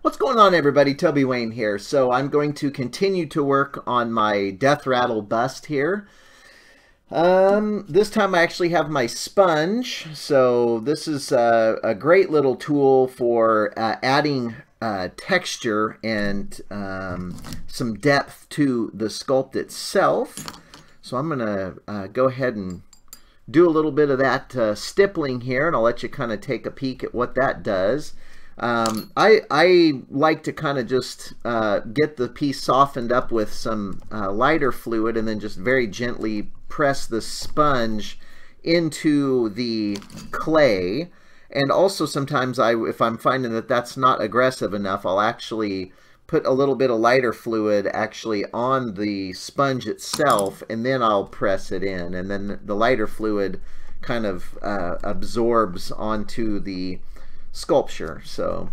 What's going on, everybody? Toby Wayne here. So I'm going to continue to work on my Death Rattle bust here. This time I actually have my sponge. So this is a great little tool for adding texture and some depth to the sculpt itself. So I'm going to go ahead and do a little bit of that stippling here, and I'll let you kind of take a peek at what that does. I like to kind of just get the piece softened up with some lighter fluid and then just very gently press the sponge into the clay. And also sometimes if I'm finding that that's not aggressive enough, I'll actually put a little bit of lighter fluid actually on the sponge itself, and then I'll press it in, and then the lighter fluid kind of absorbs onto the sculpture. So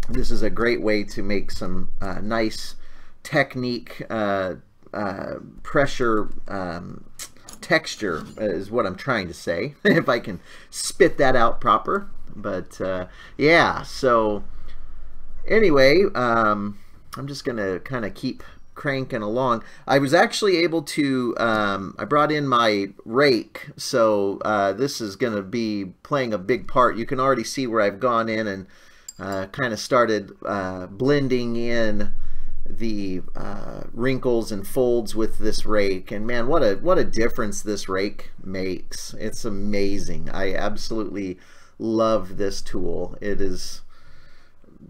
this is a great way to make some nice technique pressure texture is what I'm trying to say, if I can spit that out proper. But yeah, so anyway, I'm just gonna kind of keep cranking along. I was actually able to, I brought in my rake, so this is going to be playing a big part. You can already see where I've gone in and kind of started blending in the wrinkles and folds with this rake. And man, what a difference this rake makes. It's amazing. I absolutely love this tool. It is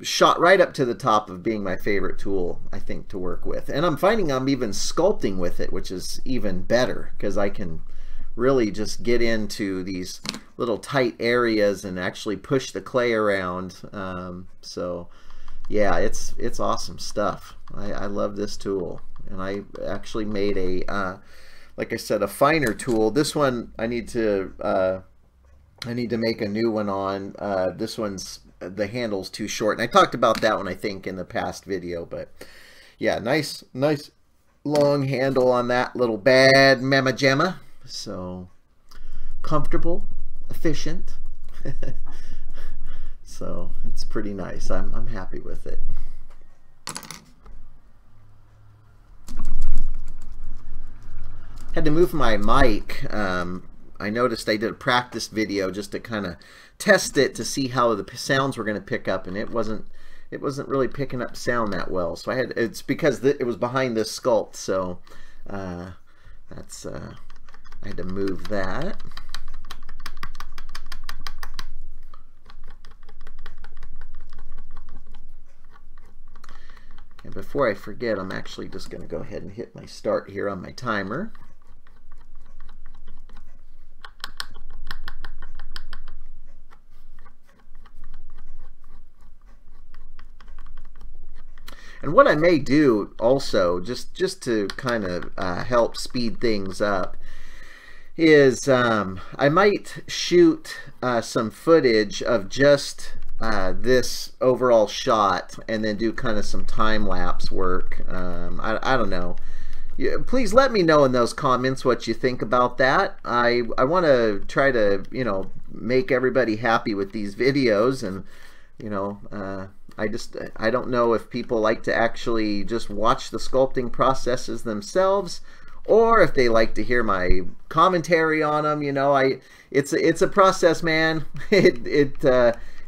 shot right up to the top of being my favorite tool, I think, to work with. And I'm finding I'm even sculpting with it, which is even better, because I can really just get into these little tight areas and actually push the clay around. So yeah, it's awesome stuff. I love this tool. And I actually made a like I said, a finer tool. This one I need to make a new one on. This one's, the handle's too short, and I talked about that one, I think, in the past video. But yeah, nice long handle on that little bad mamma jamma. So comfortable, efficient. So it's pretty nice. I'm happy with it. Had to move my mic. I noticed I did a practice video just to kind of test it to see how the sounds were going to pick up, and it wasn't really picking up sound that well. So it's because it was behind this sculpt, so that's I had to move that. And before I forget, I'm actually just going to go ahead and hit my start here on my timer. And what I may do also, just to kind of help speed things up, is I might shoot some footage of just this overall shot, and then do kind of some time-lapse work. I don't know. Please let me know in those comments what you think about that. I want to try to, make everybody happy with these videos, and I don't know if people like to actually just watch the sculpting processes themselves, or if they like to hear my commentary on them. It's a process, man.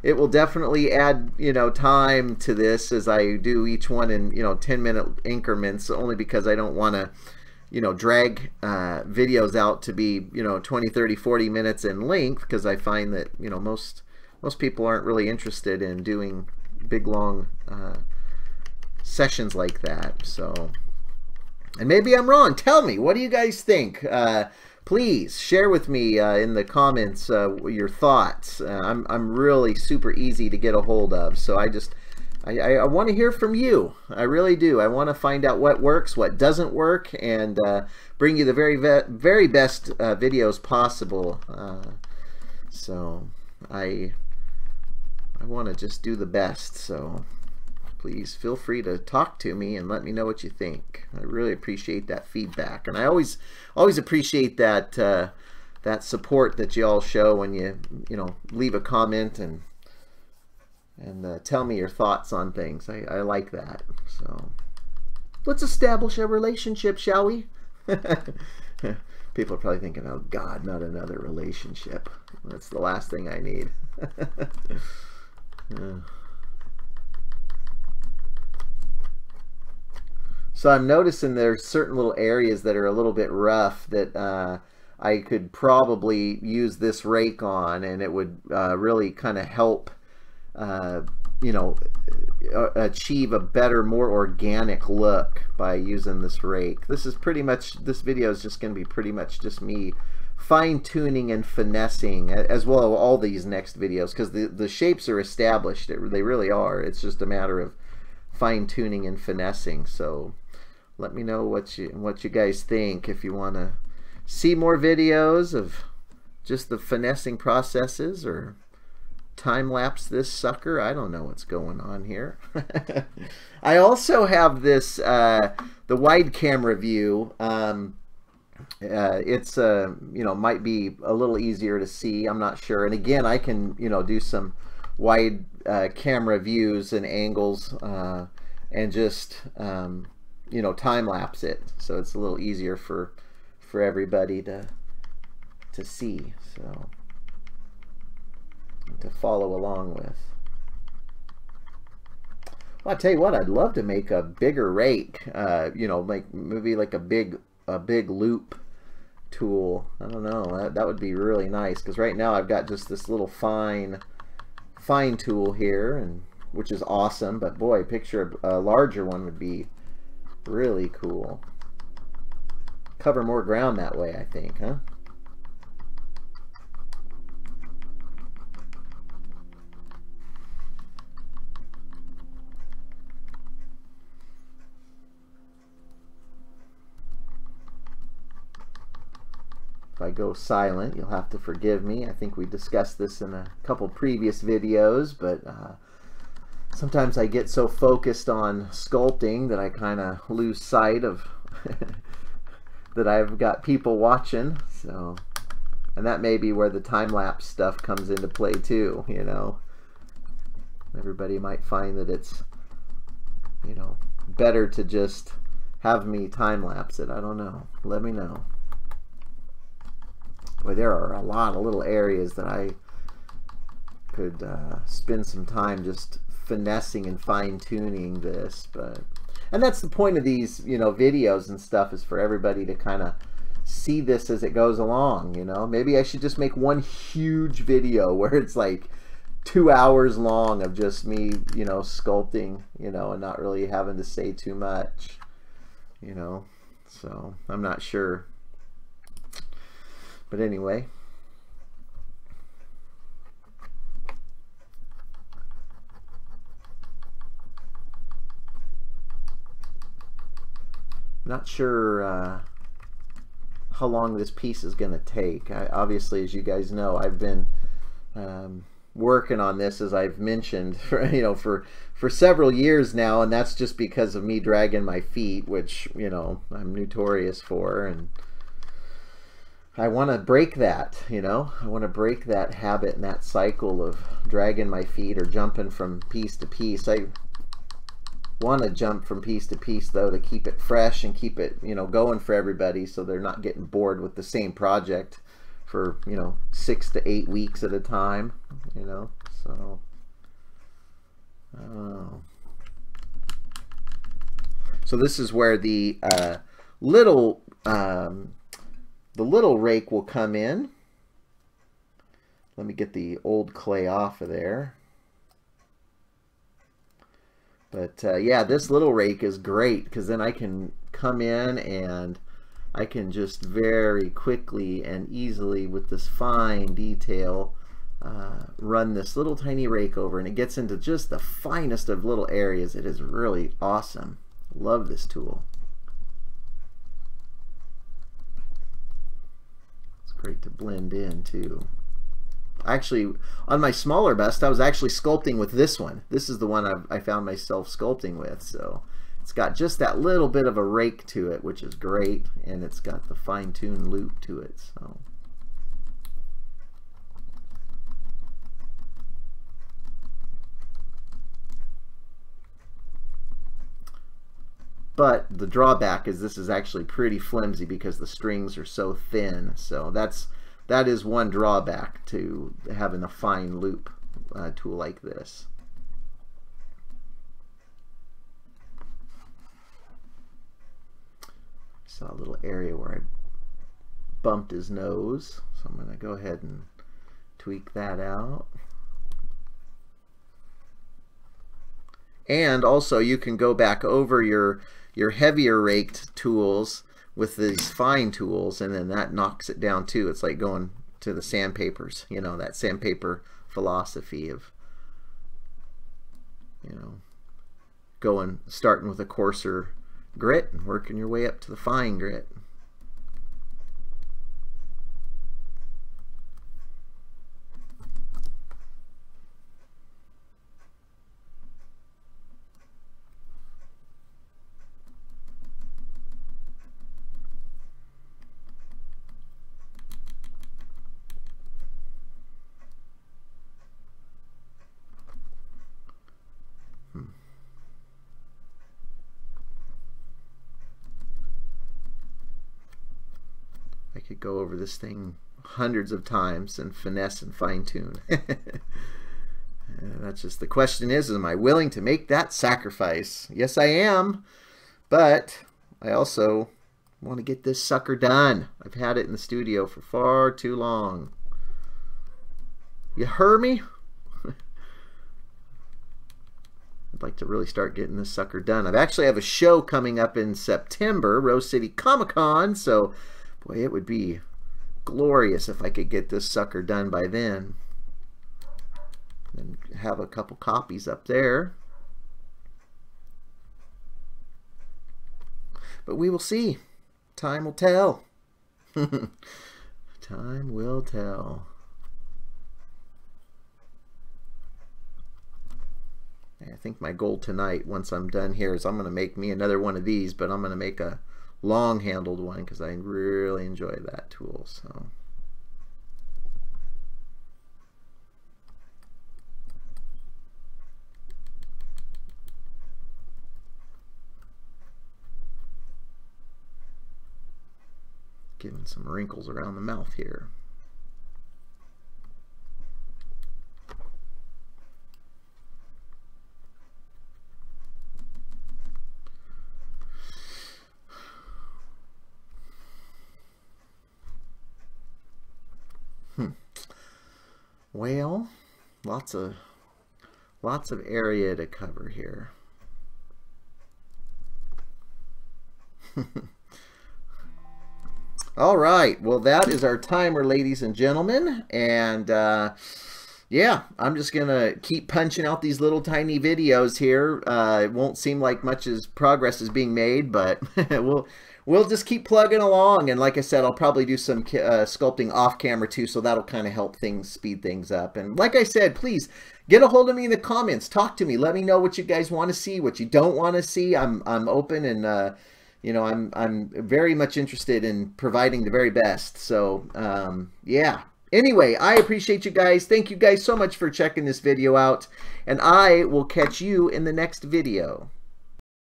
It will definitely add time to this, as I do each one in 10-minute increments, only because I don't want to drag videos out to be 20, 30, 40 minutes in length, because I find that most people aren't really interested in doing big long sessions like that. So, and maybe I'm wrong. Tell me, what do you guys think? Please share with me in the comments your thoughts. I'm really super easy to get a hold of, so I want to hear from you. I really do. I want to find out what works, what doesn't work, and bring you the very best videos possible. So I want to just do the best, so please feel free to talk to me and let me know what you think. I really appreciate that feedback, and I always appreciate that that support that you all show when you leave a comment and and tell me your thoughts on things. I like that. So let's establish a relationship, shall we? People are probably thinking, oh God, not another relationship. That's the last thing I need. So I'm noticing there's certain little areas that are a little bit rough that I could probably use this rake on, and it would really kind of help you know, achieve a better, more organic look by using this rake. This video is just going to be pretty much just me fine-tuning and finessing, as well as all these next videos, because the shapes are established. They really are. It's just a matter of fine-tuning and finessing. So let me know what you guys think. If you want to see more videos of just the finessing processes, or time-lapse this sucker, I don't know what's going on here. I also have this the wide camera view. It's you know, might be a little easier to see, I'm not sure. And again, I can, you know, do some wide camera views and angles and just you know, time-lapse it, so it's a little easier for everybody to see, so to follow along with. Well, I'll tell you what, I'd love to make a bigger rake, you know, like maybe like a big loop tool. I don't know, that would be really nice, because right now I've got just this little fine tool here, and which is awesome, but boy, picture a larger one would be really cool. Cover more ground that way, I think, huh? If I go silent, you'll have to forgive me. I think we discussed this in a couple previous videos, but sometimes I get so focused on sculpting that I kind of lose sight of that I've got people watching. So, and that may be where the time-lapse stuff comes into play too, you know. Everybody might find that it's, you know, better to just have me time-lapse it. I don't know. Let me know. Boy, there are a lot of little areas that I could spend some time just finessing and fine-tuning this, and that's the point of these, you know, videos and stuff, is for everybody to kind of see this as it goes along, you know. Maybe I should just make one huge video where it's like 2 hours long of just me, you know, sculpting, you know, and not really having to say too much, you know. So I'm not sure, but anyway. Not sure how long this piece is going to take. Obviously, as you guys know, I've been working on this, as I've mentioned, for several years now, and that's just because of me dragging my feet, which, you know, I'm notorious for, and I want to break that, you know. I want to break that habit and that cycle of dragging my feet or jumping from piece to piece. I want to jump from piece to piece, though, to keep it fresh and keep it, you know, going for everybody, so they're not getting bored with the same project for, you know, 6 to 8 weeks at a time, you know. So so this is where the little rake will come in. Let me get the old clay off of there. But yeah, this little rake is great, because then I can come in and I can just very quickly and easily, with this fine detail, run this little tiny rake over, and it gets into just the finest of little areas. It is really awesome. Love this tool. It's great to blend in too. Actually, on my smaller bust, I was actually sculpting with this one. This is the one I found myself sculpting with. So it's got just that little bit of a rake to it, which is great, and it's got the fine-tuned loop to it. So But the drawback is this is actually pretty flimsy because the strings are so thin. So that is one drawback to having a fine loop tool like this. Saw a little area where I bumped his nose, so I'm going to go ahead and tweak that out. And also you can go back over your heavier raked tools with these fine tools, and then that knocks it down too. It's like going to the sandpapers, you know, that sandpaper philosophy of, you know, starting with a coarser grit and working your way up to the fine grit. I could go over this thing hundreds of times and finesse and fine-tune. That's just the question is, am I willing to make that sacrifice? Yes, I am, but I also want to get this sucker done. I've had it in the studio for far too long. You heard me? I'd like to really start getting this sucker done. I actually have a show coming up in September, Rose City Comic-Con, so boy, it would be glorious if I could get this sucker done by then. And have a couple copies up there. But we will see. Time will tell. Time will tell. I think my goal tonight, once I'm done here, is I'm going to make me another one of these, but I'm going to make a long-handled one because I really enjoy that tool. So giving some wrinkles around the mouth here. Well, lots of area to cover here. All right, well, that is our timer, ladies and gentlemen, and yeah, I'm just gonna keep punching out these little tiny videos here. It won't seem like much as progress is being made, but we'll just keep plugging along, and like I said, I'll probably do some sculpting off camera too, so that'll kind of help things, speed things up. And like I said, please get a hold of me in the comments, talk to me, let me know what you guys want to see, what you don't want to see. I'm open, and you know, I'm very much interested in providing the very best. So yeah, anyway, I appreciate you guys. Thank you guys so much for checking this video out, and I will catch you in the next video.